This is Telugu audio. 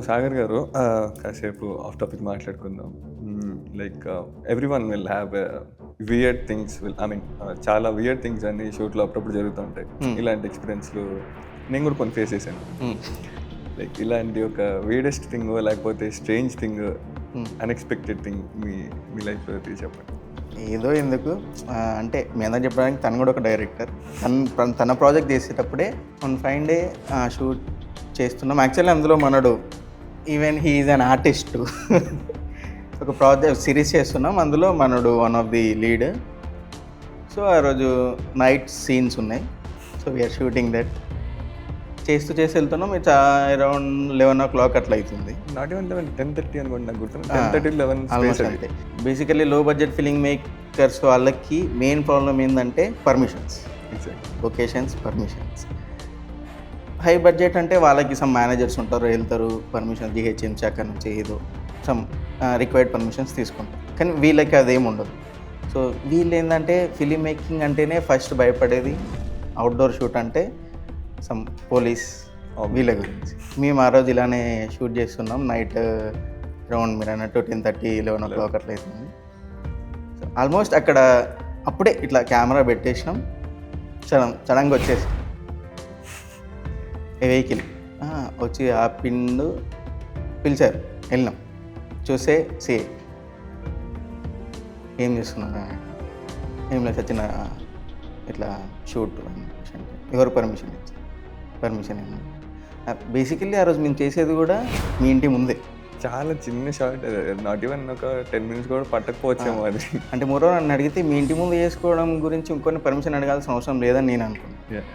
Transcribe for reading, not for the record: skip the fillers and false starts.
సాగర్ గారు కాసేపు ఆఫ్ టాపిక్ మాట్లాడుకుందాం. Like every one will have weird things చాలా వియర్డ్ థింగ్స్ అన్ని షూట్లో అప్పుడప్పుడు జరుగుతూ ఉంటాయి. ఇలాంటి ఎక్స్పీరియన్స్లు నేను కూడా కొన్ని ఫేస్ చేశాను. లైక్ ఇలాంటి ఒక వీడెస్ట్ థింగ్ లేకపోతే స్ట్రేంజ్ థింగ్, అన్ఎక్స్పెక్టెడ్ థింగ్ మీ లైఫ్లో చెప్పండి. ఏదో ఎందుకు అంటే మీ అందరూ చెప్పడానికి తను కూడా ఒక డైరెక్టర్. తన ప్రాజెక్ట్ చేసేటప్పుడే వన్ ఫైన్ డే షూట్ చేస్తున్నాం. యాక్చువల్లీ అందులో మనడు even he is an artist. ఒక ప్రాజెక్ట్ సిరీస్ చేస్తున్నాం, అందులో మనడు one of the lead. So ఆ రోజు నైట్ సీన్స్ ఉన్నాయి. So we're shooting that. చేస్తూ వెళ్తున్నాం. ఇట్స్ అరౌండ్ 11 o'clock అట్లా అవుతుంది. నాట్ ఈవెన్ 10:30 అనుకోండి, నాకు గుర్తుంది. 10:30 11 ఆల్మోస్ట్ అంతే. బేసికలీ లో బడ్జెట్ ఫిలిం మేకర్స్ వాళ్ళకి మెయిన్ ప్రాబ్లం ఏంటంటే permissions, locations, permissions. High budget అంటే వాళ్ళకి సమ్ మేనేజర్స్ ఉంటారు, వెళ్తారు, పర్మిషన్ జిహెచ్ఎం శాఖ నుంచి ఏదో సమ్ రిక్వైర్డ్ పర్మిషన్స్ తీసుకుంటారు. కానీ వీళ్ళకి అదేం ఉండదు. సో వీళ్ళు ఏంటంటే ఫిలిం మేకింగ్ అంటేనే ఫస్ట్ భయపడేది. అవుట్డోర్ షూట్ అంటే సమ్ పోలీస్ వీళ్ళ గురించి. మేము ఆ రోజు ఇలానే షూట్ చేస్తున్నాం. నైట్ అరౌండ్ మీరు అన్నట్టు 10:30 11 o'clock అట్లా అవుతుంది. సో ఆల్మోస్ట్ అక్కడ అప్పుడే ఇట్లా కెమెరా పెట్టేసినాం. సడన్గా వచ్చేసి వెహికల్ వచ్చి ఆ పిండు పిలిచారు. వెళ్ళినాం. చూసే ఏం చేస్తున్నా, ఏం లేదు వచ్చిన ఇట్లా షూట్ అంటే ఎవరు పర్మిషన్ ఇచ్చారు, పర్మిషన్ ఏమన్నా. బేసికల్లీ ఆ రోజు మేము చేసేది కూడా మీ ఇంటి ముందే. చాలా చిన్న షార్ట్, నాట్ ఈవెన్ ఒక 10 minutes కూడా పట్టకపోవచ్చేమో అది. అంటే మరో నన్ను అడిగితే మీ ఇంటి ముందు చేసుకోవడం గురించి ఇంకొన్ని పర్మిషన్ అడగాల్సిన అవసరం లేదని నేను అనుకున్నాను.